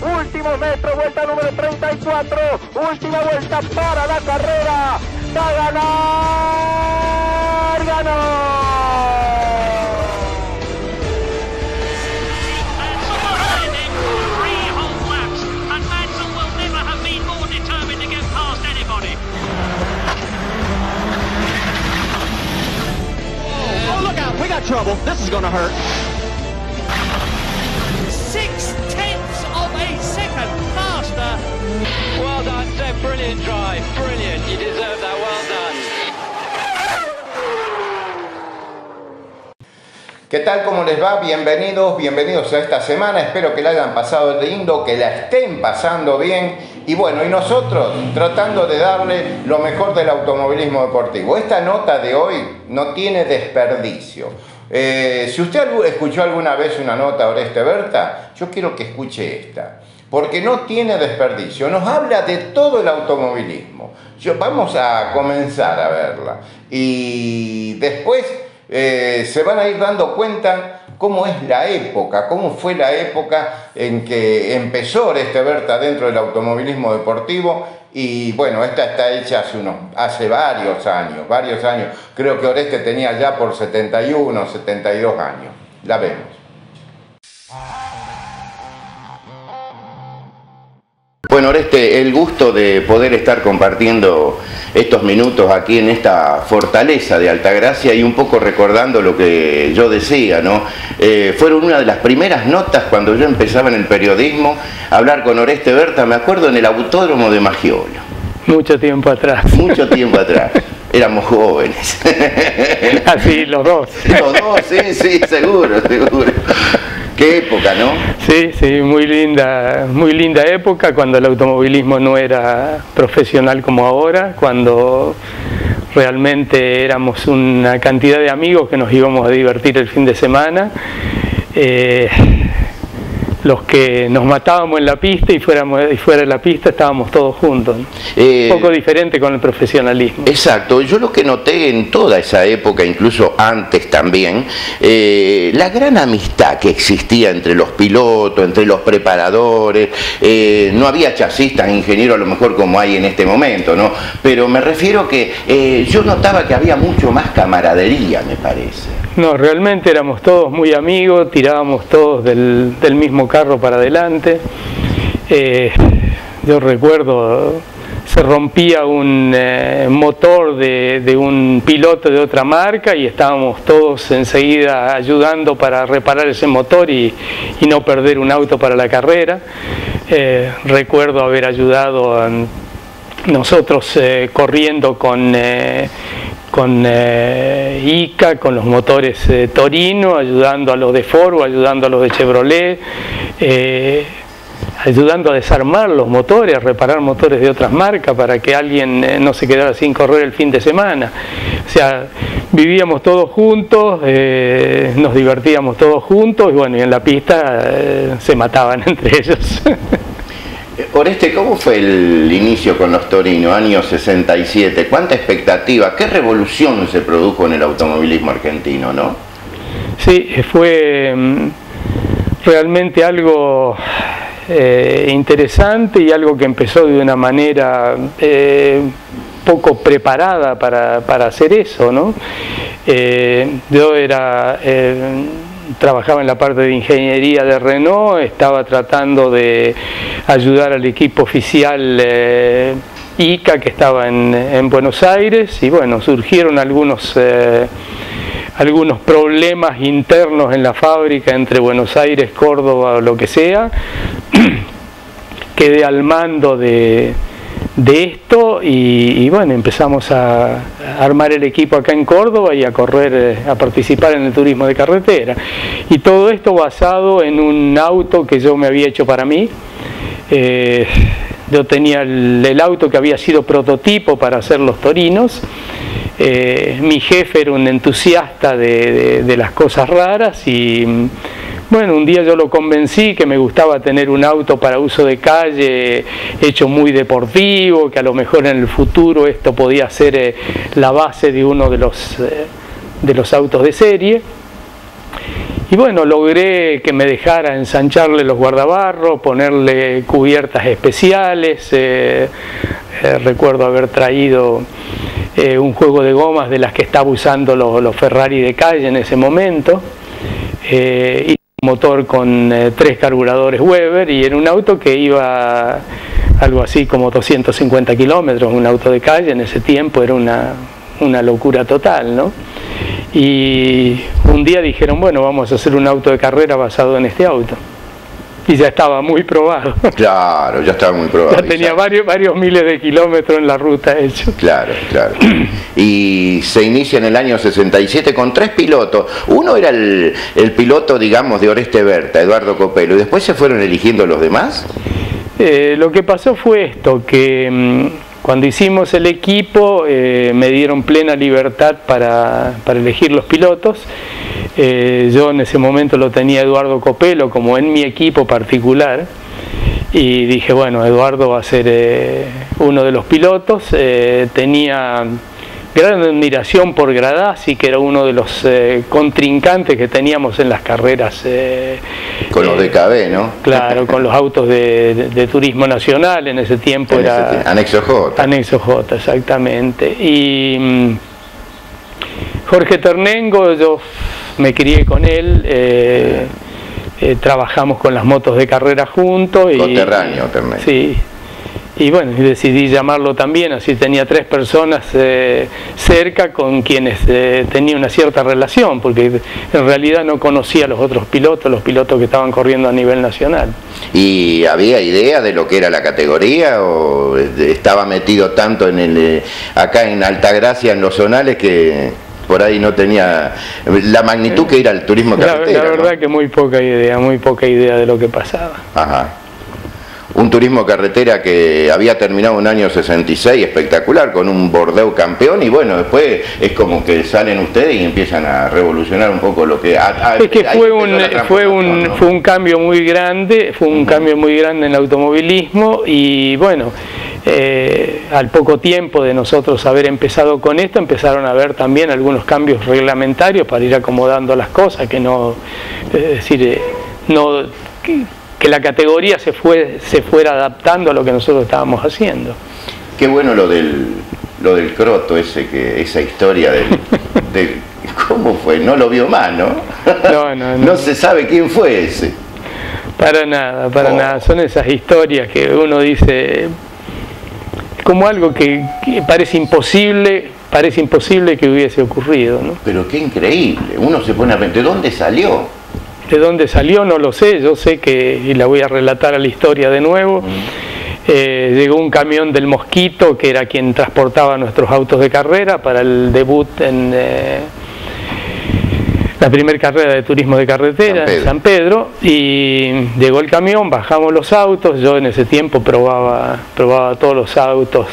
último metro, vuelta número 34, última vuelta para la carrera, va a ganar, ganó. We got trouble. This is gonna hurt. 0.6 of a second faster. Well done, Seb. Brilliant drive. Brilliant. You deserve that. Well done. ¿Qué tal? ¿Cómo les va? Bienvenidos a esta semana. Espero que la hayan pasado lindo, que la estén pasando bien. Y bueno, y nosotros tratando de darle lo mejor del automovilismo deportivo. Esta nota de hoy no tiene desperdicio. Si usted escuchó alguna vez una nota de Oreste Berta, yo quiero que escuche esta, porque no tiene desperdicio. Nos habla de todo el automovilismo. Vamos a comenzar a verla y después se van a ir dando cuenta cómo es la época, cómo fue la época en que empezó Oreste Berta dentro del automovilismo deportivo. Y bueno, esta está hecha hace varios años. Creo que Oreste tenía ya por 71, 72 años. La vemos. Bueno, Oreste, el gusto de poder estar compartiendo estos minutos aquí en esta fortaleza de Altagracia y un poco recordando lo que yo decía, ¿no? Fueron una de las primeras notas cuando yo empezaba en el periodismo a hablar con Oreste Berta, me acuerdo, en el autódromo de Maggiolo. Mucho tiempo atrás. Mucho tiempo atrás. Éramos jóvenes. Así, los dos. Los dos, sí, seguro. Qué época, ¿no? Sí, muy linda época, cuando el automovilismo no era profesional como ahora, cuando realmente éramos una cantidad de amigos que nos íbamos a divertir el fin de semana, los que nos matábamos en la pista y fuera de la pista estábamos todos juntos, ¿no? Un poco diferente con el profesionalismo. Exacto, yo lo que noté en toda esa época, incluso antes también, la gran amistad que existía entre los pilotos, entre los preparadores. No había chasistas, ingenieros a lo mejor como hay en este momento, ¿no? Pero me refiero que yo notaba que había mucho más camaradería, me parece. No, realmente éramos todos muy amigos, tirábamos todos del mismo carro para adelante. Yo recuerdo, se rompía un motor de un piloto de otra marca y estábamos todos enseguida ayudando para reparar ese motor y no perder un auto para la carrera. Recuerdo haber ayudado a nosotros corriendo con ICA, con los motores Torino, ayudando a los de Ford, ayudando a los de Chevrolet, ayudando a desarmar los motores, a reparar motores de otras marcas para que alguien no se quedara sin correr el fin de semana. O sea, vivíamos todos juntos, nos divertíamos todos juntos y bueno, y en la pista se mataban entre ellos. Oreste, ¿cómo fue el inicio con los Torino, año 67? ¿Cuánta expectativa? ¿Qué revolución se produjo en el automovilismo argentino, no? Sí, fue realmente algo interesante y algo que empezó de una manera poco preparada para hacer eso, ¿no? Yo trabajaba en la parte de ingeniería de Renault, estaba tratando de ayudar al equipo oficial ICA que estaba en Buenos Aires y bueno, surgieron algunos problemas internos en la fábrica entre Buenos Aires, Córdoba o lo que sea. Quedé al mando de esto y bueno, empezamos a armar el equipo acá en Córdoba y a correr, a participar en el turismo de carretera. Y todo esto basado en un auto que yo me había hecho para mí. Yo tenía el auto que había sido prototipo para hacer los Torinos. Mi jefe era un entusiasta de las cosas raras y bueno, un día yo lo convencí que me gustaba tener un auto para uso de calle hecho muy deportivo, que a lo mejor en el futuro esto podía ser la base de uno de los autos de serie. Y bueno, logré que me dejara ensancharle los guardabarros, ponerle cubiertas especiales. Recuerdo haber traído un juego de gomas de las que estaba usando los Ferrari de calle en ese momento. Y un motor con 3 carburadores Weber, y era un auto que iba algo así como 250 kilómetros, un auto de calle en ese tiempo, era una locura total, ¿no? Y un día dijeron, bueno, vamos a hacer un auto de carrera basado en este auto. Y ya estaba muy probado. Claro, ya estaba muy probado. Ya tenía varios miles de kilómetros en la ruta hecho. Claro, claro. Y se inicia en el año 67 con 3 pilotos. Uno era el piloto, digamos, de Oreste Berta, Eduardo Copelo, y después se fueron eligiendo los demás. Lo que pasó fue esto, que cuando hicimos el equipo me dieron plena libertad para elegir los pilotos. Yo en ese momento lo tenía Eduardo Copelo como en mi equipo particular, y dije, bueno, Eduardo va a ser uno de los pilotos. Tenía gran admiración por Gradasi, que era uno de los contrincantes que teníamos en las carreras. Con los DKB, ¿no? Claro, con los autos de turismo nacional, en ese tiempo era... Anexo J. Anexo J, exactamente. Y Jorge Ternengo, yo me crié con él, trabajamos con las motos de carrera juntos. Coterráneo, Ternengo. Sí. Y bueno, decidí llamarlo también, así tenía 3 personas cerca con quienes tenía una cierta relación, porque en realidad no conocía a los otros pilotos, los pilotos que estaban corriendo a nivel nacional. ¿Y había idea de lo que era la categoría, o estaba metido tanto en acá en Altagracia, en los zonales, que por ahí no tenía la magnitud que era el turismo carretera? La verdad, ¿no? Que muy poca idea de lo que pasaba. Ajá. Un turismo carretera que había terminado en el año 66 espectacular, con un Bordeaux campeón, y bueno, después es como que salen ustedes y empiezan a revolucionar un poco lo que... Es que fue un cambio muy grande, en el automovilismo, y bueno, al poco tiempo de nosotros haber empezado con esto, empezaron a haber también algunos cambios reglamentarios para ir acomodando las cosas, que no, es decir, que la categoría se fuera adaptando a lo que nosotros estábamos haciendo. Qué bueno lo del Croto, esa historia de ¿cómo fue? No lo vio más, ¿no? No. No se sabe quién fue ese. Para nada. Son esas historias que uno dice, como algo que parece imposible que hubiese ocurrido, ¿no? Pero qué increíble. Uno se pone a pensar, ¿de dónde salió? De dónde salió no lo sé, yo sé que, y la voy a relatar a la historia de nuevo, llegó un camión del Mosquito, que era quien transportaba nuestros autos de carrera para el debut en la primera carrera de turismo de carretera en San Pedro, y llegó el camión, bajamos los autos, yo en ese tiempo probaba todos los autos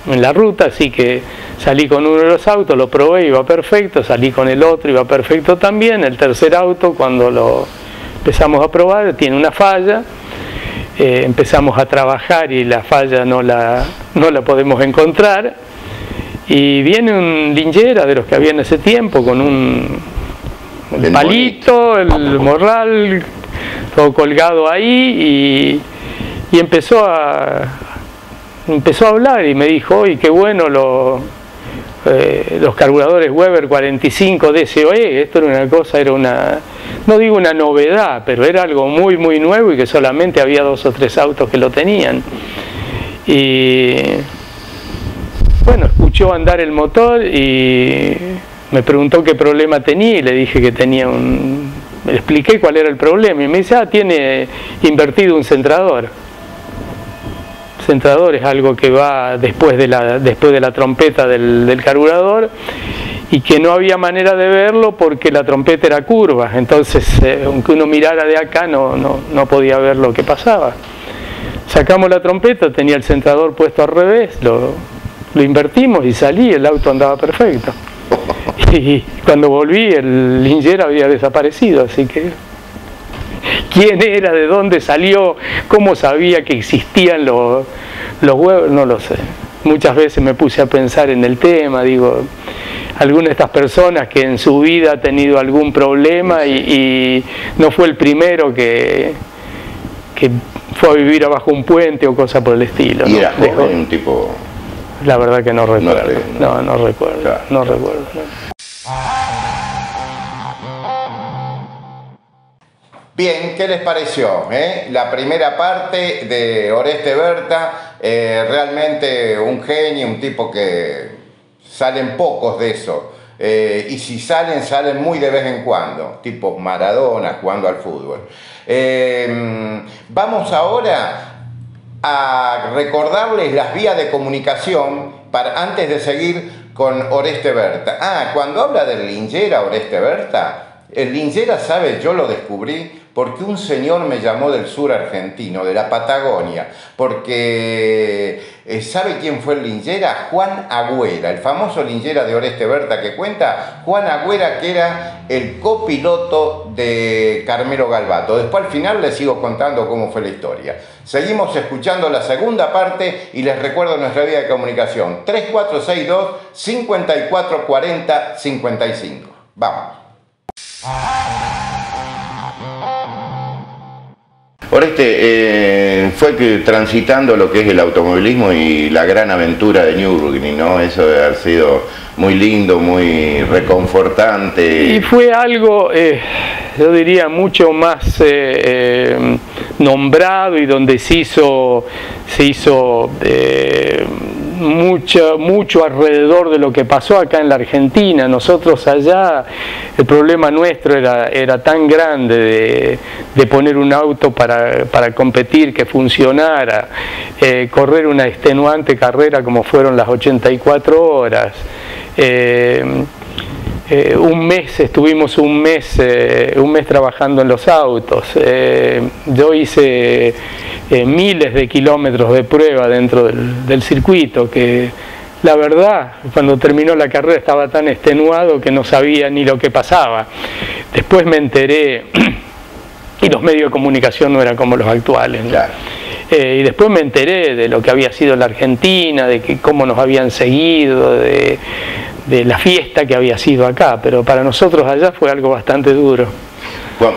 en la ruta, así que salí con uno de los autos, lo probé, iba perfecto, salí con el otro, iba perfecto también. El tercer auto, cuando lo empezamos a probar, tiene una falla, empezamos a trabajar y la falla no la podemos encontrar, y viene un linchera de los que había en ese tiempo con el palito, el morral, todo colgado ahí, y empezó a hablar y me dijo, oye, qué bueno los carburadores Weber 45 DCOE. Esto era no digo una novedad, pero era algo muy muy nuevo, y que solamente había 2 o 3 autos que lo tenían. Y bueno, escuchó andar el motor y me preguntó qué problema tenía, y le dije que tenía le expliqué cuál era el problema, y me dice, tiene invertido un centrador. Centrador es algo que va después de la trompeta del carburador, y que no había manera de verlo porque la trompeta era curva, entonces aunque uno mirara de acá no podía ver lo que pasaba. Sacamos la trompeta, tenía el centrador puesto al revés, lo invertimos y salí, el auto andaba perfecto. Y cuando volví, el linchera había desaparecido, así que quién era, de dónde salió, cómo sabía que existían los Weber, no lo sé. Muchas veces me puse a pensar en el tema, digo, alguna de estas personas que en su vida ha tenido algún problema y no fue el primero que fue a vivir abajo un puente o cosa por el estilo. Y ¿no? era joven, un tipo... La verdad que no recuerdo. No recuerdo. Claro. No recuerdo. No. Bien, ¿qué les pareció? La primera parte de Oreste Berta, realmente un genio, un tipo que salen pocos de eso. Y si salen muy de vez en cuando, tipo Maradona jugando al fútbol. Vamos ahora a recordarles las vías de comunicación antes de seguir con Oreste Berta. Cuando habla del Lingera Oreste Berta, el Lingera, ¿sabe? Yo lo descubrí porque un señor me llamó del sur argentino, de la Patagonia, porque ¿sabe quién fue el Lingera? Juan Agüera, el famoso Lingera de Oreste Berta que cuenta, Juan Agüera, que era el copiloto de Carmelo Galbato. Después al final les sigo contando cómo fue la historia. Seguimos escuchando la segunda parte y les recuerdo nuestra vía de comunicación, 3462-5440-55. Vamos. Oreste, fue que transitando lo que es el automovilismo y la gran aventura de Nürburgring, ¿no? Eso debe haber sido muy lindo, muy reconfortante. Y fue algo, yo diría, mucho más nombrado y donde se hizo mucho alrededor de lo que pasó acá en la Argentina. Nosotros allá, el problema nuestro era tan grande de poner un auto para competir, que funcionara, correr una extenuante carrera como fueron las 84 horas. Estuvimos un mes trabajando en los autos. Yo hice miles de kilómetros de prueba dentro del circuito, que la verdad, cuando terminó la carrera estaba tan extenuado que no sabía ni lo que pasaba. Después me enteré, y los medios de comunicación no eran como los actuales, ¿no? Claro. Y después me enteré de lo que había sido la Argentina, de cómo nos habían seguido, de la fiesta que había sido acá, pero para nosotros allá fue algo bastante duro.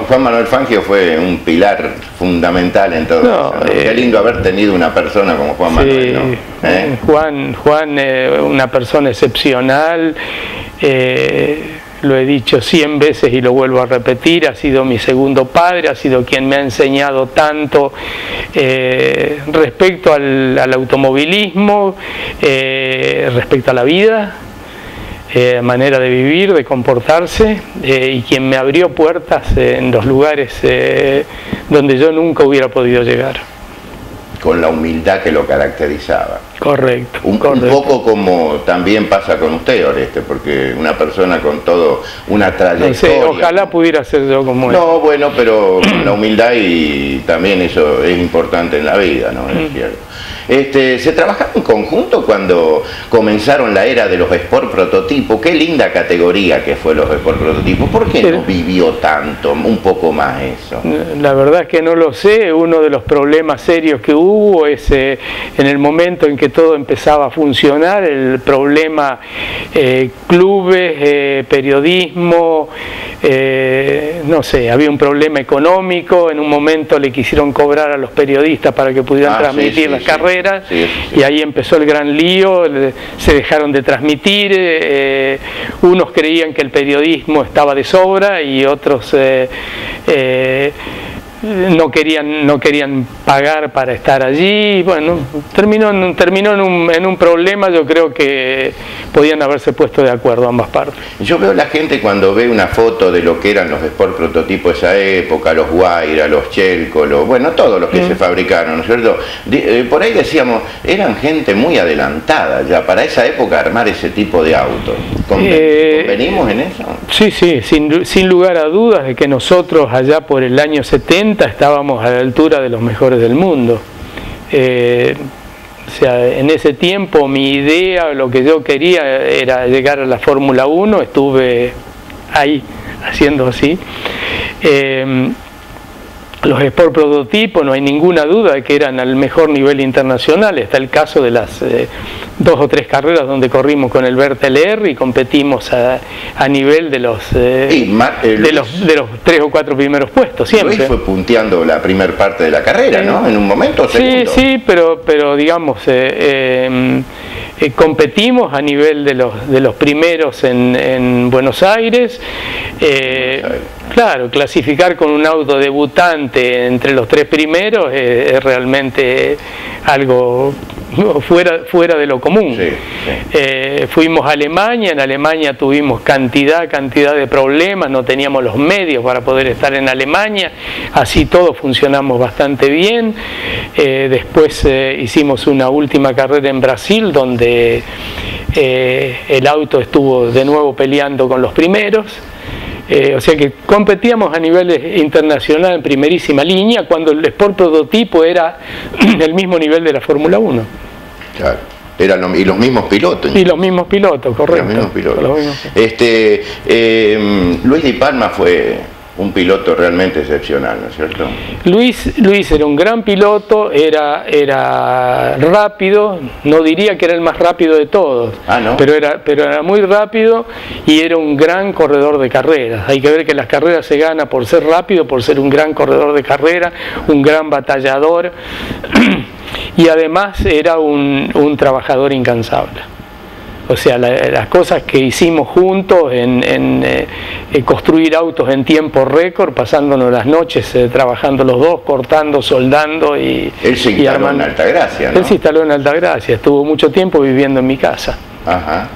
Juan Manuel Fangio fue un pilar fundamental en todo eso, ¿no? Qué lindo haber tenido una persona como Juan Manuel, ¿no? Juan, una persona excepcional, lo he dicho 100 veces y lo vuelvo a repetir, ha sido mi segundo padre, ha sido quien me ha enseñado tanto respecto al automovilismo, respecto a la vida, manera de vivir, de comportarse, y quien me abrió puertas en los lugares donde yo nunca hubiera podido llegar. Con la humildad que lo caracterizaba. Correcto. Un poco como también pasa con usted, Oreste, porque una persona con todo una trayectoria. No sé, ojalá pudiera ser yo como él. No, bueno, pero con la humildad, y también eso es importante en la vida, ¿no? Es cierto. ¿Se trabajaba en conjunto cuando comenzaron la era de los Sport Prototipo? Qué linda categoría que fue los Sport Prototipo. ¿Por qué no vivió tanto, un poco más eso? La verdad es que no lo sé. Uno de los problemas serios que hubo es en el momento en que todo empezaba a funcionar, el problema clubes, periodismo, no sé, había un problema económico. En un momento le quisieron cobrar a los periodistas para que pudieran transmitir las carreras. Y ahí empezó el gran lío, se dejaron de transmitir, unos creían que el periodismo estaba de sobra y otros no querían pagar para estar allí. Bueno, terminó en un problema. Yo creo que podían haberse puesto de acuerdo ambas partes. Yo veo la gente cuando ve una foto de lo que eran los Sport Prototipo de esa época, los Guaira, los Chelco, bueno, todos los que se fabricaron, ¿no es cierto? Por ahí decíamos, eran gente muy adelantada ya para esa época armar ese tipo de autos. ¿Convenimos en eso? Sí, sin lugar a dudas de que nosotros allá por el año 70 estábamos a la altura de los mejores del mundo. O sea, en ese tiempo mi idea, lo que yo quería era llegar a la Fórmula 1, estuve ahí haciendo así. los Sport prototipos, no hay ninguna duda de que eran al mejor nivel internacional. Está el caso de las 2 o 3 carreras donde corrimos con el Berta LR y competimos a nivel de los 3 o 4 primeros puestos siempre. Luis fue punteando la primer parte de la carrera, ¿no? En un momento segundo. Sí, pero digamos competimos a nivel de los primeros en Buenos Aires. Claro, clasificar con un auto debutante entre los 3 primeros es realmente algo fuera de lo común. Sí, sí. Fuimos a Alemania, en Alemania tuvimos cantidad de problemas, no teníamos los medios para poder estar en Alemania, así todos funcionamos bastante bien. Después hicimos una última carrera en Brasil donde el auto estuvo de nuevo peleando con los primeros. O sea que competíamos a nivel internacional en primerísima línea cuando el Sport prototipo era el mismo nivel de la Fórmula 1. Claro. Y los mismos pilotos. Y los mismos pilotos, correcto. Los mismos pilotos. Luis Di Palma fue un piloto realmente excepcional, ¿no es cierto? Luis era un gran piloto, era rápido, no diría que era el más rápido de todos, ¿no? pero era muy rápido y era un gran corredor de carreras. Hay que ver que las carreras se gana por ser rápido, por ser un gran corredor de carrera, un gran batallador y además era un trabajador incansable. O sea, las cosas que hicimos juntos en construir autos en tiempo récord, pasándonos las noches trabajando los dos, cortando, soldando y él se instaló en Altagracia, ¿no? Él se instaló en Altagracia, estuvo mucho tiempo viviendo en mi casa. Ajá.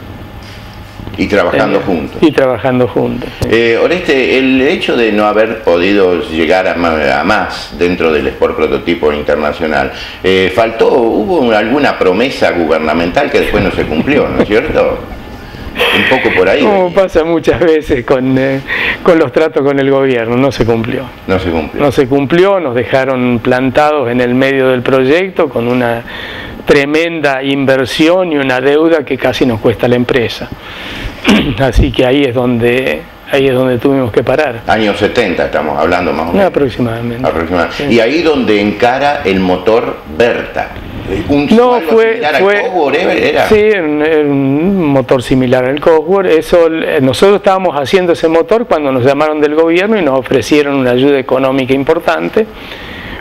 Y trabajando juntos. Y trabajando juntos. Oreste, el hecho de no haber podido llegar a más dentro del Sport prototipo internacional, ¿hubo alguna promesa gubernamental que después no se cumplió, ¿no es cierto? Un poco por ahí. Como pasa muchas veces con los tratos con el gobierno, no se cumplió. No se cumplió. No se cumplió, nos dejaron plantados en el medio del proyecto con una tremenda inversión y una deuda que casi nos cuesta la empresa. Así que ahí es donde tuvimos que parar. Años 70 estamos hablando más o menos. Aproximadamente. Sí. Y ahí donde encara el motor Berta. Fue un motor similar al Cosworth. Nosotros estábamos haciendo ese motor cuando nos llamaron del gobierno y nos ofrecieron una ayuda económica importante.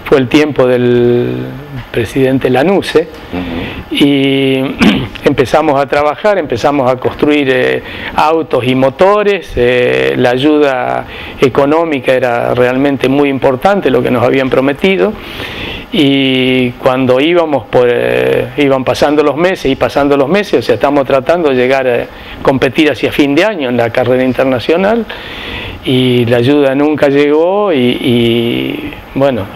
Fue el tiempo del presidente Lanuse. Y empezamos a trabajar, empezamos a construir autos y motores. La ayuda económica era realmente muy importante, lo que nos habían prometido. Y cuando iban pasando los meses, o sea, estamos tratando de llegar a competir hacia fin de año en la carrera internacional y la ayuda nunca llegó y bueno,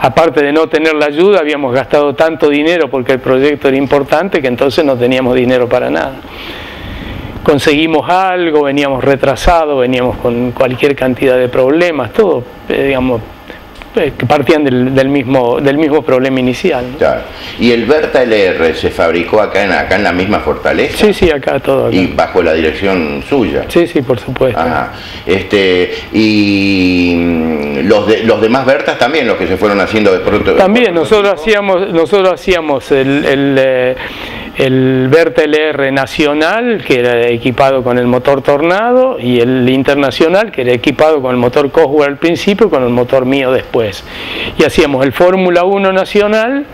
aparte de no tener la ayuda, habíamos gastado tanto dinero porque el proyecto era importante que entonces no teníamos dinero para nada. Conseguimos algo, veníamos retrasados, veníamos con cualquier cantidad de problemas, todo, digamos, que partían del mismo problema inicial, ¿no? Claro. ¿Y el Berta LR se fabricó acá en la misma Fortaleza? Sí, acá todo. Acá. ¿Y bajo la dirección suya? Sí, por supuesto. Ajá. Y los demás Bertas también, los que se fueron haciendo de pronto. También, nosotros hacíamos el Berta LR nacional, que era equipado con el motor Tornado, y el internacional, que era equipado con el motor Cosworth al principio y con el motor mío después. Y hacíamos el Fórmula 1 nacional,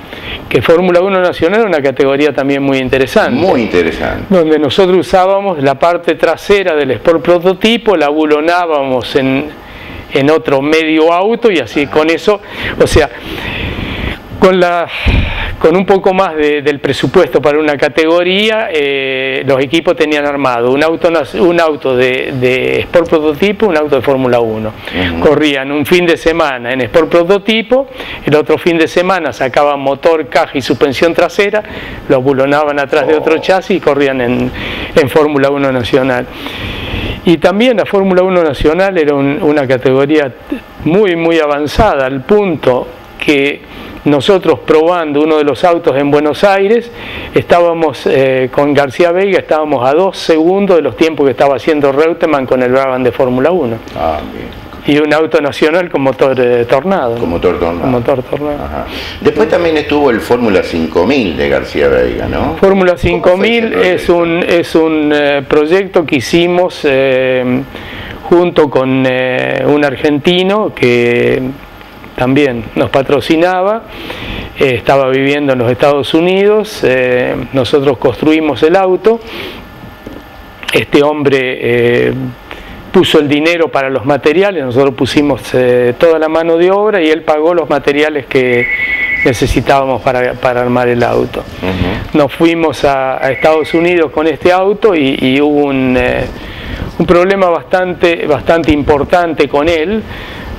que Fórmula 1 nacional era una categoría también muy interesante. Muy interesante. Donde nosotros usábamos la parte trasera del Sport prototipo, la bulonábamos en otro medio auto y así con eso, o sea, con un poco más del presupuesto para una categoría, los equipos tenían armado un auto de Sport prototipo, un auto de Fórmula 1. Corrían un fin de semana en Sport prototipo, el otro fin de semana sacaban motor, caja y suspensión trasera, los bulonaban atrás de otro chasis y corrían en Fórmula 1 nacional. Y también la Fórmula 1 nacional era una categoría muy, muy avanzada, al punto que nosotros probando uno de los autos en Buenos Aires, estábamos con García Veiga, estábamos a 2 segundos de los tiempos que estaba haciendo Reutemann con el Brabham de Fórmula 1. Ah, bien. Y un auto nacional con motor Tornado. Con motor Tornado. Con motor Tornado. Ajá. Después también estuvo el Fórmula 5000 de García Veiga, ¿no? Fórmula 5000 es un proyecto que hicimos junto con un argentino que también nos patrocinaba. Estaba viviendo en los Estados Unidos. Nosotros construimos el auto. Este hombre puso el dinero para los materiales, nosotros pusimos toda la mano de obra y él pagó los materiales que necesitábamos para armar el auto. Nos fuimos a Estados Unidos con este auto y hubo un problema bastante importante con él,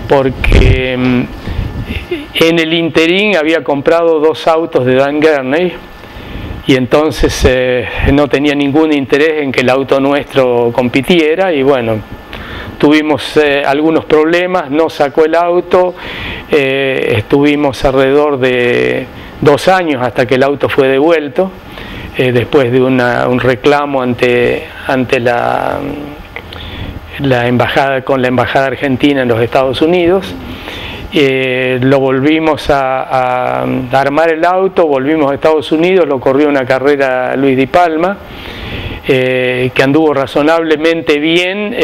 porque en el interín había comprado 2 autos de Dan Gurney y entonces no tenía ningún interés en que el auto nuestro compitiera y bueno, tuvimos algunos problemas, no sacó el auto, estuvimos alrededor de 2 años hasta que el auto fue devuelto, después de un reclamo ante la embajada, con la embajada argentina en los Estados Unidos. Lo volvimos a armar el auto, volvimos a Estados Unidos, lo corrió una carrera Luis Di Palma, que anduvo razonablemente bien,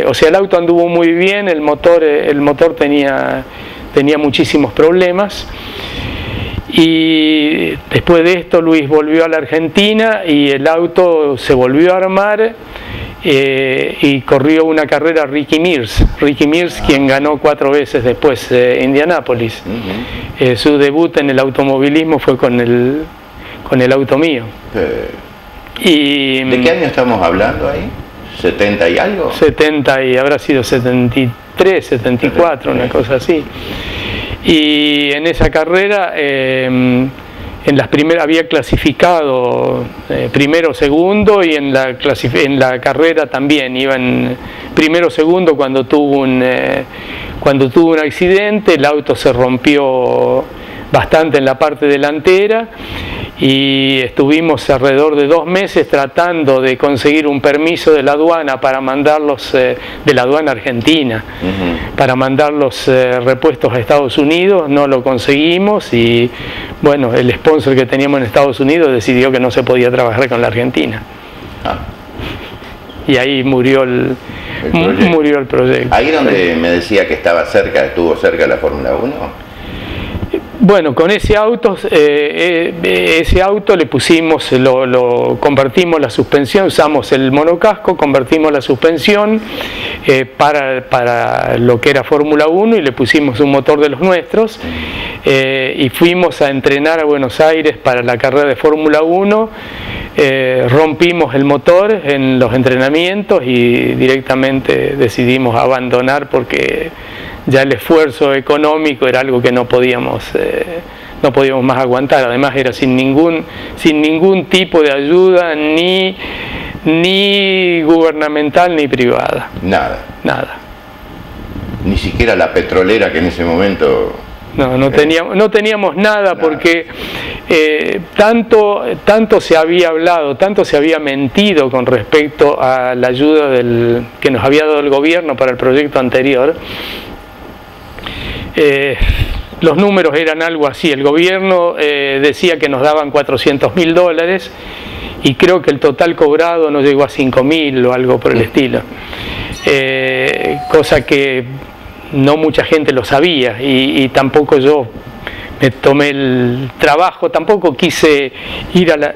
o sea, el auto anduvo muy bien, el motor tenía muchísimos problemas. Y después de esto Luis volvió a la Argentina y el auto se volvió a armar y corrió una carrera Ricky Mears, quien ganó 4 veces después Indianápolis. Su debut en el automovilismo fue con el auto mío. ¿De qué año estamos hablando ahí? ¿70 y algo? 70 y habrá sido 73, 74, una cosa así. Y en esa carrera, en las primeras había clasificado primero, segundo, y en la carrera también iba en primero, segundo cuando tuvo un accidente. El auto se rompió bastante en la parte delantera y estuvimos alrededor de 2 meses tratando de conseguir un permiso de la aduana para mandarlos, de la aduana argentina, para mandar los repuestos a Estados Unidos. No lo conseguimos y bueno, el sponsor que teníamos en Estados Unidos decidió que no se podía trabajar con la Argentina. Y ahí murió el proyecto. Ahí donde me decía que estuvo cerca la Fórmula 1. Bueno, con ese auto le pusimos, convertimos la suspensión, usamos el monocasco, convertimos la suspensión para lo que era Fórmula 1 y le pusimos un motor de los nuestros y fuimos a entrenar a Buenos Aires para la carrera de Fórmula 1. Rompimos el motor en los entrenamientos y directamente decidimos abandonar porque ya el esfuerzo económico era algo que no podíamos más aguantar. Además era sin ningún tipo de ayuda ni gubernamental ni privada. Nada. Ni siquiera la petrolera que en ese momento... No teníamos nada porque tanto se había hablado, tanto se había mentido con respecto a la ayuda que nos había dado el gobierno para el proyecto anterior. Los números eran algo así. El gobierno decía que nos daban $400.000 y creo que el total cobrado no llegó a 5.000 o algo por el estilo, cosa que no mucha gente lo sabía y tampoco yo me tomé el trabajo, tampoco quise ir a la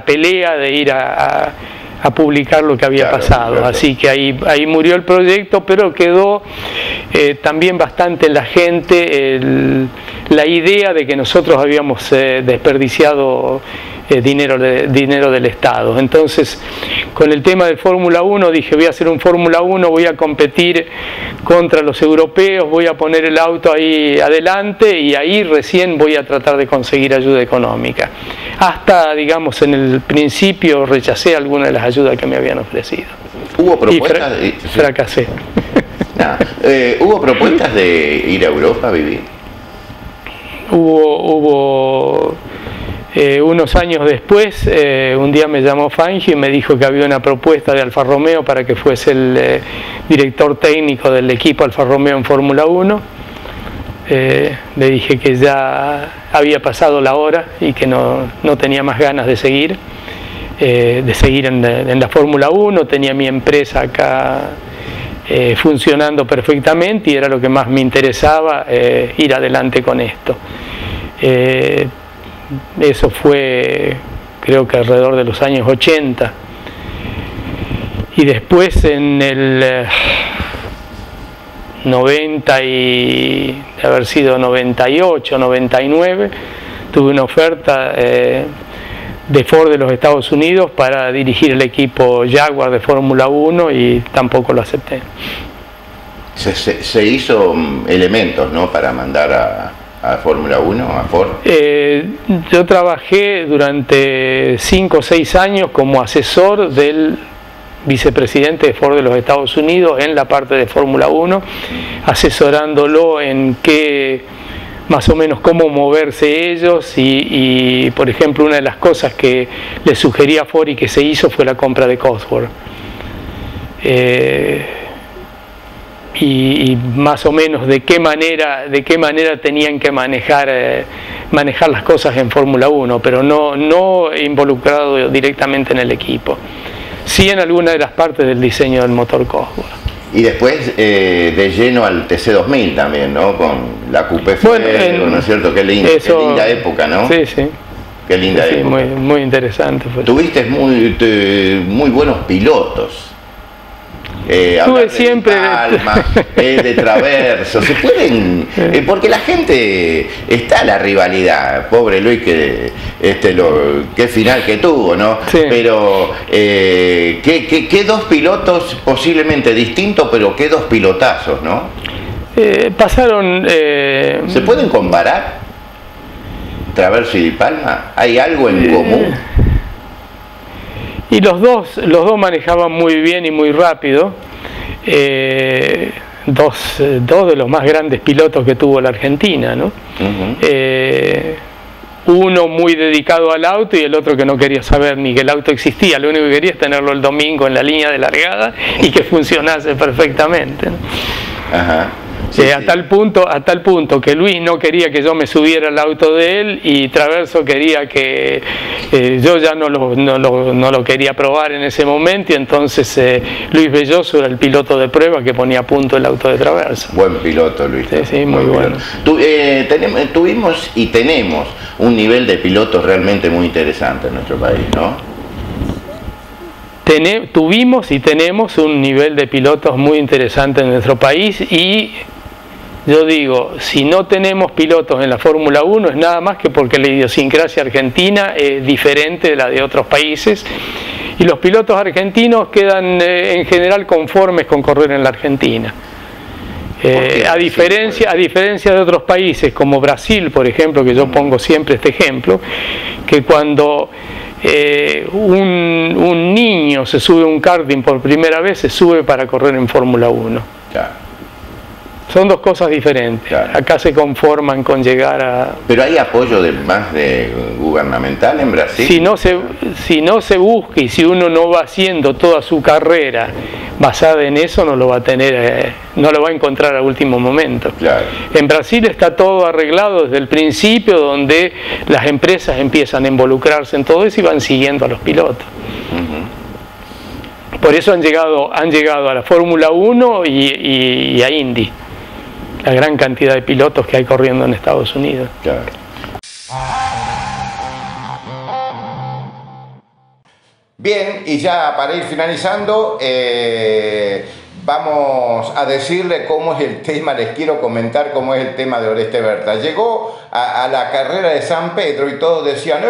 pelea de ir a publicar lo que había pasado. Claro. Así que ahí murió el proyecto, pero quedó también bastante en la gente la idea de que nosotros habíamos desperdiciado dinero del Estado. Entonces, con el tema del Fórmula 1 dije, voy a hacer un Fórmula 1, voy a competir contra los europeos, voy a poner el auto ahí adelante y ahí recién voy a tratar de conseguir ayuda económica. Hasta, digamos, en el principio rechacé algunas de las ayudas que me habían ofrecido. ¿Hubo propuestas? Fracasé. ¿Hubo propuestas de ir a Europa a vivir? Hubo Unos años después, un día me llamó Fangio y me dijo que había una propuesta de Alfa Romeo para que fuese el director técnico del equipo Alfa Romeo en Fórmula 1. Le dije que ya había pasado la hora y que no tenía más ganas de seguir en la Fórmula 1. Tenía mi empresa acá funcionando perfectamente y era lo que más me interesaba, ir adelante con esto. Eso fue, creo que alrededor de los años 80. Y después en el 90 y de haber sido 98, 99, tuve una oferta de Ford de los Estados Unidos para dirigir el equipo Jaguar de Fórmula 1 y tampoco lo acepté. Se hizo elementos, ¿no?, para mandar a Fórmula 1, a Ford. Yo trabajé durante 5 o 6 años como asesor del vicepresidente de Ford de los Estados Unidos en la parte de Fórmula 1, asesorándolo en qué, más o menos cómo moverse ellos y por ejemplo, una de las cosas que le sugerí a Ford y que se hizo fue la compra de Cosworth. Y más o menos de qué manera tenían que manejar las cosas en Fórmula 1, pero no involucrado directamente en el equipo. Sí en alguna de las partes del diseño del motor Cosworth. Y después de lleno al TC2000 también, ¿no? Con la Coupé Ferro, ¿no es cierto? Qué linda época, ¿no? Sí, sí. Qué linda época. Muy, muy interesante. Tuviste muy buenos pilotos. Tuve siempre de Traverso, se pueden, porque la gente está la rivalidad, pobre Luis qué final que tuvo, ¿no? Sí. Pero qué dos pilotos posiblemente distintos, pero qué dos pilotazos, ¿no? Pasaron. ¿Se pueden comparar Traverso y Di Palma? ¿Hay algo en común? Y los dos manejaban muy bien y muy rápido. Dos de los más grandes pilotos que tuvo la Argentina, ¿no? Uno muy dedicado al auto y el otro que no quería saber ni que el auto existía, lo único que quería es tenerlo el domingo en la línea de largada y que funcionase perfectamente, ¿no? Ajá. Sí, a tal punto que Luis no quería que yo me subiera al auto de él y Traverso quería que yo ya no lo quería probar en ese momento, y entonces Luis Belloso era el piloto de prueba que ponía a punto el auto de Traverso. Buen piloto, Luis. Sí, muy bueno. Tuvimos y tenemos un nivel de pilotos realmente muy interesante en nuestro país, ¿no? Tuvimos y tenemos un nivel de pilotos muy interesante en nuestro país, y yo digo, si no tenemos pilotos en la Fórmula 1 es nada más que porque la idiosincrasia argentina es diferente de la de otros países y los pilotos argentinos quedan en general conformes con correr en la Argentina. A diferencia de otros países como Brasil, por ejemplo, que yo pongo siempre este ejemplo, que cuando un niño se sube a un karting por primera vez, se sube para correr en Fórmula 1. Claro. Son dos cosas diferentes. Claro. Acá se conforman con llegar a... ¿Pero hay apoyo más de gubernamental en Brasil? Si no se busca y si uno no va haciendo toda su carrera basada en eso, no lo va a tener, no lo va a encontrar al último momento. Claro. En Brasil está todo arreglado desde el principio, donde las empresas empiezan a involucrarse en todo eso y van siguiendo a los pilotos. Por eso han llegado a la Fórmula 1 y a Indy. La gran cantidad de pilotos que hay corriendo en Estados Unidos. Claro. Bien, y ya para ir finalizando, vamos a decirle cómo es el tema, les quiero comentar cómo es el tema de Oreste Berta. Llegó a la carrera de San Pedro y todos decían,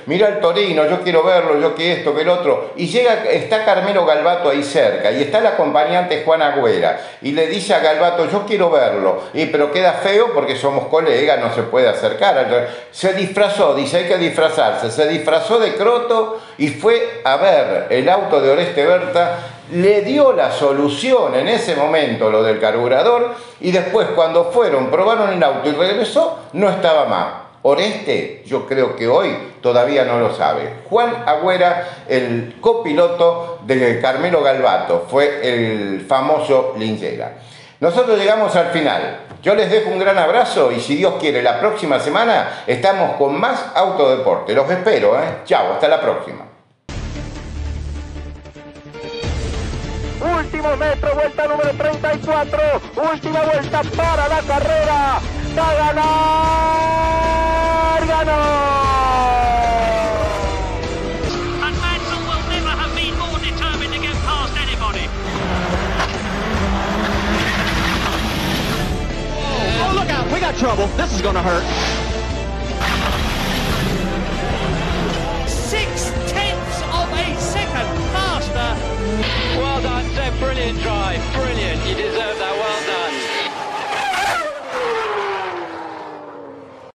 mira el Torino, yo quiero verlo, yo que esto, que el otro. Y está Carmelo Galbato ahí cerca, y está el acompañante Juan Agüera, y le dice a Galbato, yo quiero verlo, pero queda feo porque somos colegas, no se puede acercar. Se disfrazó, dice, hay que disfrazarse, se disfrazó de Croto y fue a ver el auto de Oreste Berta. Le dio la solución en ese momento lo del carburador, y después cuando probaron el auto y regresó, no estaba más. Oreste, yo creo que hoy todavía no lo sabe. Juan Agüera, el copiloto de Carmelo Galbato, fue el famoso Lingera. Nosotros llegamos al final. Yo les dejo un gran abrazo y si Dios quiere, la próxima semana estamos con más autodeporte. Los espero, ¿eh? Chao, hasta la próxima. Último metro, vuelta número 34. Última vuelta para la carrera. ¡Va a ganar! ¡Ganó! And Mansell will never have been more determined to get past anybody. Oh, look out. We got trouble. This is going to hurt. 0.6 of a second faster. Well done, Seb. Brilliant drive.